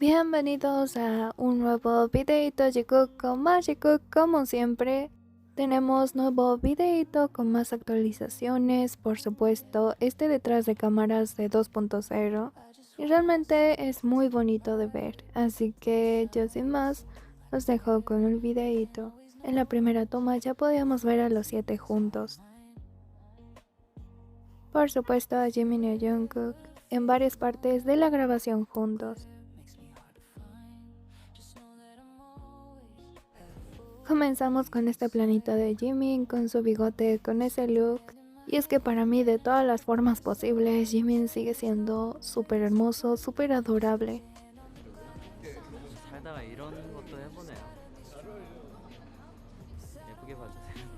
Bienvenidos a un nuevo videito Jikook con más Jikook. Como siempre, tenemos nuevo videito con más actualizaciones. Por supuesto, este detrás de cámaras de 2.0 y realmente es muy bonito de ver. Así que yo sin más, los dejo con el videito. En la primera toma ya podíamos ver a los 7 juntos. Por supuesto a Jimin y a Jungkook en varias partes de la grabación juntos. Comenzamos con este planito de Jimin con su bigote, con ese look. Y es que para mí de todas las formas posibles Jimin sigue siendo súper hermoso, súper adorable. 살다가 이런 것도 해보네요. 예쁘게 봐주세요.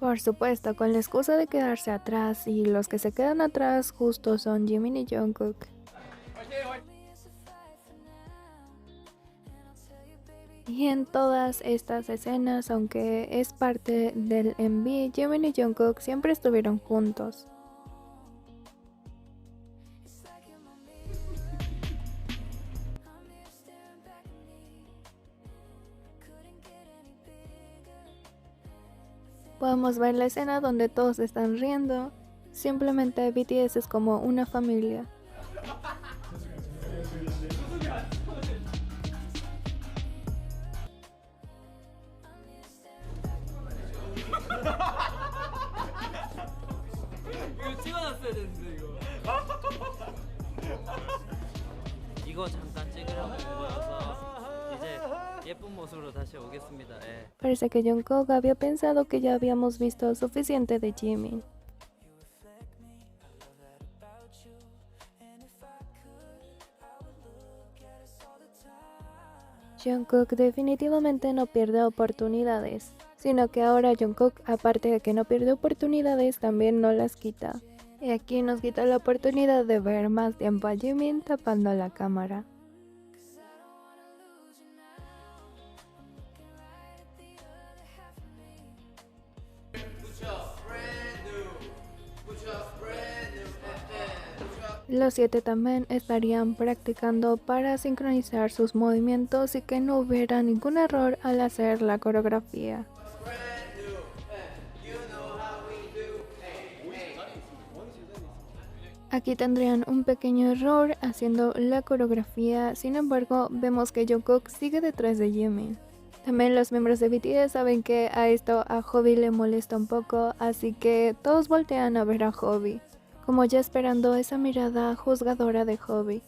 Por supuesto, con la excusa de quedarse atrás, y los que se quedan atrás justo son Jimin y Jungkook. Y en todas estas escenas, aunque es parte del MV, Jimin y Jungkook siempre estuvieron juntos. Podemos ver la escena donde todos están riendo. Simplemente BTS es como una familia. 이거 찍어놨어야 되는데 이거. 이거 잠깐 찍으려고 온 거여서 이제 예쁜 모습으로 다시 오겠습니다. 예. Parece que Jungkook había pensado que ya habíamos visto suficiente de Jimin. Jungkook definitivamente no pierde oportunidades, sino que ahora Jungkook, aparte de que no pierde oportunidades, también no las quita. Y aquí nos quita la oportunidad de ver más tiempo a Jimin tapando la cámara. Los 7 también estarían practicando para sincronizar sus movimientos y que no hubiera ningún error al hacer la coreografía. Aquí tendrían un pequeño error haciendo la coreografía, sin embargo vemos que Jungkook sigue detrás de Jimin. También los miembros de BTS saben que a esto a Hobi le molesta un poco, así que todos voltean a ver a Hobi, como ya esperando esa mirada juzgadora de Hobi.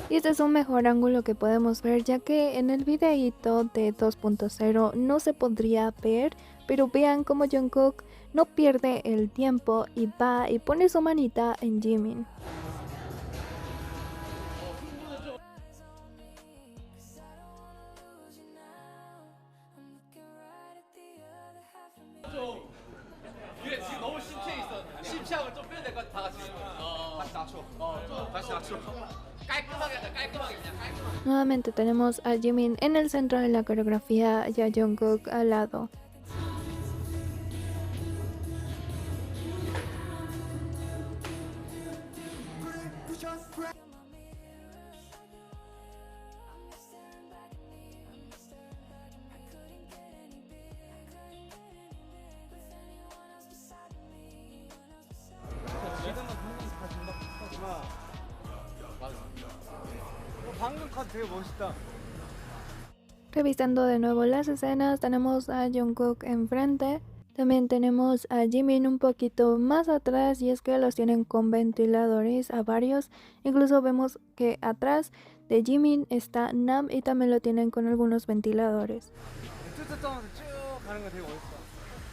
Y este es un mejor ángulo que podemos ver, ya que en el videíto de 2.0 no se podría ver, pero vean como Jungkook no pierde el tiempo y va y pone su manita en Jimin. Nuevamente tenemos a Jimin en el centro de la coreografía y a Jungkook al lado. 방금 컷 되게 멋있다. Revisando de nuevo las escenas, tenemos a Jungkook enfrente. También tenemos a Jimin un poquito más atrás, y es que los tienen con ventiladores a varios. Incluso vemos que atrás de Jimin está Nam y también lo tienen con algunos ventiladores. 뚜뚜 떠면서 쭉 가는 거 되게 멋있어.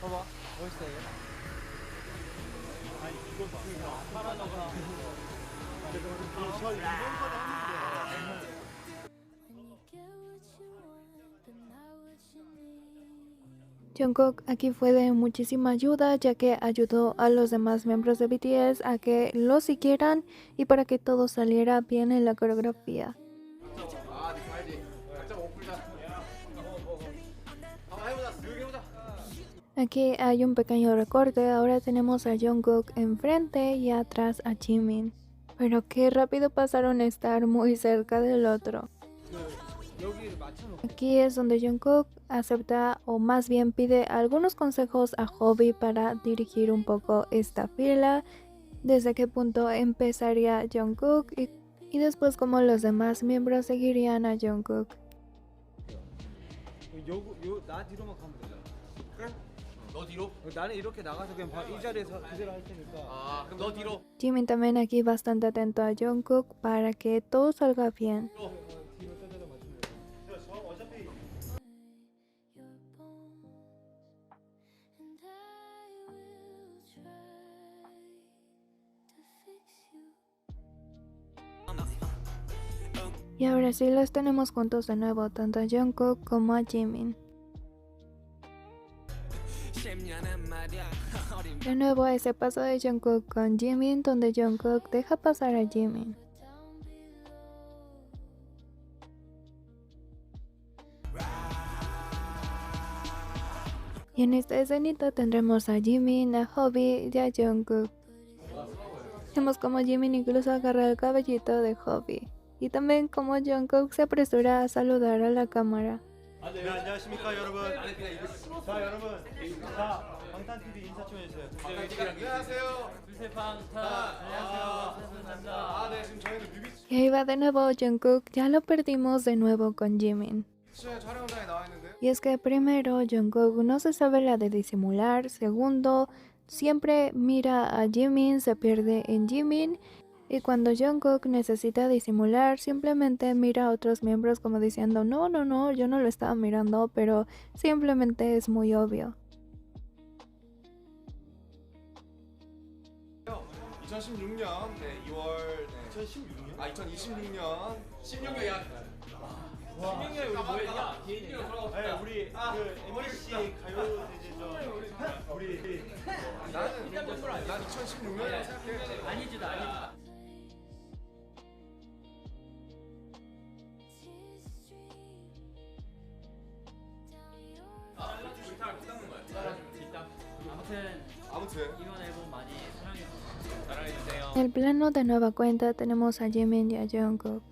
봐봐, 멋있다 이게. 아니 이거 사라져서. 저 일본까지 Jungkook aquí fue de muchísima ayuda, ya que ayudó a los demás miembros de BTS a que lo siguieran y para que todo saliera bien en la coreografía. Aquí hay un pequeño recorte, ahora tenemos a Jungkook enfrente y atrás a Jimin. Pero qué rápido pasaron a estar muy cerca del otro. 여기를 맞춰놓고 Aquí es donde Jungkook acepta o más bien pide algunos consejos a Hobi para dirigir un poco esta fila, desde qué punto empezaría Jungkook y después cómo los demás miembros seguirían a Jungkook. 나 뒤로만 가면 되잖아. 그래? 너 뒤로? 나는 이렇게 나가서 그냥 이 자리에서 그대로 할 테니까. 아 그럼 너 뒤로. Jimin también aquí bastante atento a Jungkook para que todo salga bien. 뒤로 떠져서 맞추면 돼. 저 어차피 Y ahora sí los tenemos juntos de nuevo, tanto a Jungkook como a Jimin. De nuevo ese paso de Jungkook con Jimin, donde Jungkook deja pasar a Jimin. Y en esta escenita tendremos a Jimin, a Hobi y a Jungkook. Vemos como Jimin incluso agarra el cabellito de Hobi. Y también como Jungkook se apresura a saludar a la cámara. 네, 안녕하십니까 여러분. 자 여러분, 자 방탄TV 인사 좀 해주세요. 안녕하세요. 안녕하세요. 아네 지금 저희는 뮤비 Y ahí va de nuevo Jungkook, ya lo perdimos de nuevo con Jimin. 촬영장에 나와 있는데. Y es que primero Jungkook no se sabe la de disimular, segundo siempre mira a Jimin, se pierde en Jimin. Y cuando Jungkook necesita disimular, simplemente mira a otros miembros como diciendo no, yo no lo estaba mirando, pero simplemente es muy obvio. 2016년 네 2월 2016년? 아 2026년 16년이야. 16년에 우리 뭐했냐? 네, 우리 그 MBC 가요 대제전 우리 난 2016년이라고 생각해. 아니지도 아니지도. 아무튼 이번 앨범 많이 사랑해주세요. En el plano de nueva cuenta tenemos a Jimin y a Jungkook.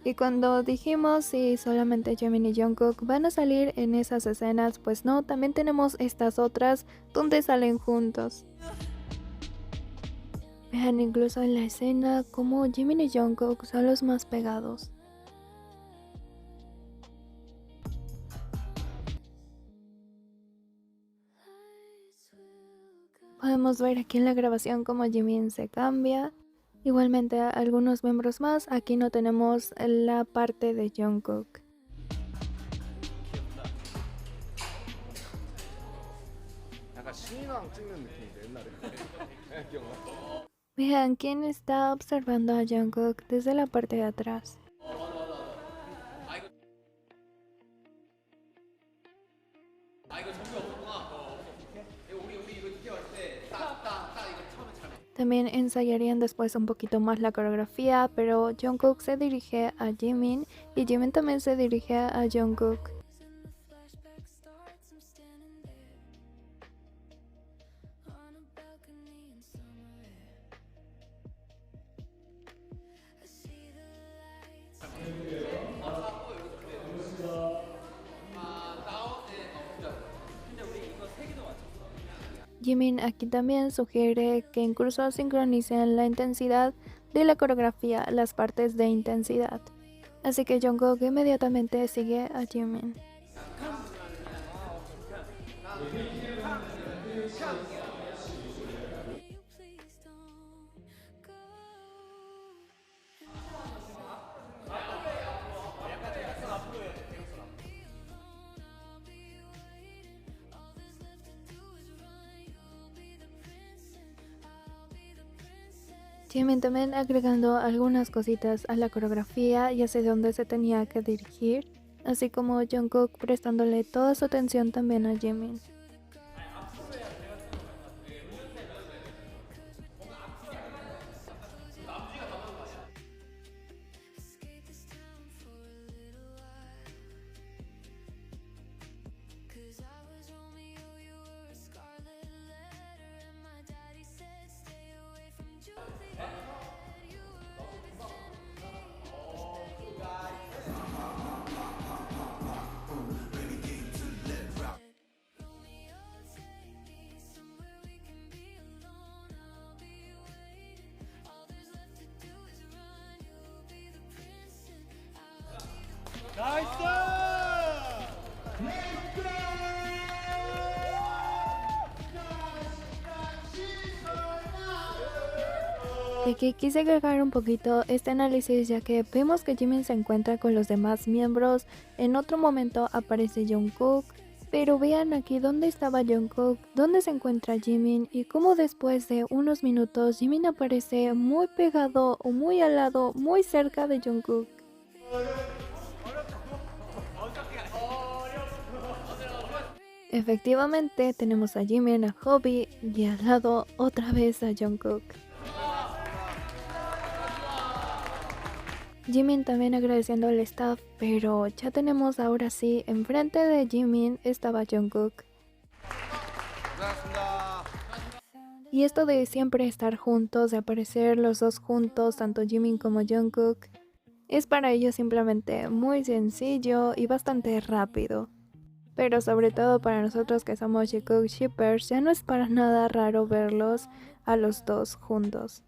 Y cuando dijimos si solamente Jimin y Jungkook van a salir en esas escenas, pues no, también tenemos estas otras donde salen juntos. Vean incluso en la escena como Jimin y Jungkook son los más pegados. Podemos ver aquí en la grabación como Jimin se cambia. Igualmente a algunos miembros más, aquí no tenemos la parte de Jungkook. 약간 신인왕 찍는 느낌인데 옛날에. 기억나? Vean quién está observando a Jungkook desde la parte de atrás. También ensayarían después un poquito más la coreografía, pero Jungkook se dirige a Jimin y Jimin también se dirige a Jungkook. Jimin aquí también sugiere que incluso sincronicen la intensidad de la coreografía, las partes de intensidad. Así que Jungkook inmediatamente sigue a Jimin. Jimin también agregando algunas cositas a la coreografía y hacia dónde se tenía que dirigir, así como Jungkook prestándole toda su atención también a Jimin. De que quise agregar un poquito este análisis ya que vemos que Jimin se encuentra con los demás miembros, en otro momento aparece Jungkook, pero vean aquí dónde estaba Jungkook, dónde se encuentra Jimin y cómo después de unos minutos Jimin aparece muy pegado o muy al lado, muy cerca de Jungkook. Efectivamente tenemos a Jimin, a Hobby y al lado otra vez a Jungkook. Jimin también agradeciendo al staff, pero ya tenemos ahora sí, enfrente de Jimin estaba Jungkook. Y esto de siempre estar juntos, de aparecer los dos juntos, tanto Jimin como Jungkook, es para ellos simplemente muy sencillo y bastante rápido. Pero sobre todo para nosotros que somos Jungkook shippers, ya no es para nada raro verlos a los dos juntos.